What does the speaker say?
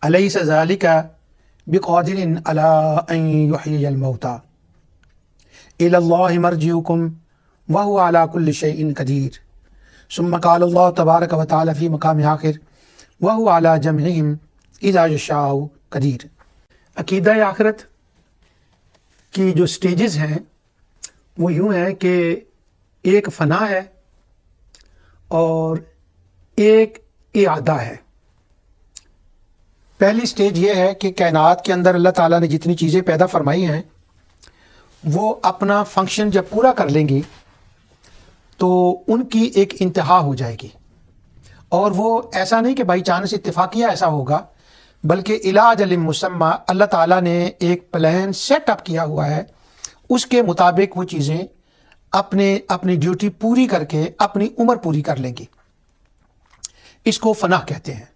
अलैसा ज़ालिका बिक़ादिरिन अला अन युह्यियल मौता इलल्लाहि मर्जिउकुम व हुवा अला कुल्लि शैइन क़दीर सुम्मा क़ाल अल्लाहु तबारक व तआला फ़ी मक़ाम आख़िर व हुवा अला जमइहिम इज़ा यशाअ क़दीर। अक़ीदा आखिरत की जो स्टेजेस हैं वो यूँ हैं कि एक फ़ना है और एक इआदा है। पहली स्टेज ये है कि कायनात के अंदर अल्लाह ताला ने जितनी चीज़ें पैदा फरमाई हैं वो अपना फंक्शन जब पूरा कर लेंगी तो उनकी एक इंतहा हो जाएगी, और वो ऐसा नहीं कि बाई चांस इत्तेफाकिया ऐसा होगा, बल्कि इला अजलिम मुसम्मा अल्लाह ताला ने एक प्लान सेट अप किया हुआ है, उसके मुताबिक वो चीज़ें अपनी ड्यूटी पूरी करके अपनी उम्र पूरी कर लेंगी। इसको फनाह कहते हैं।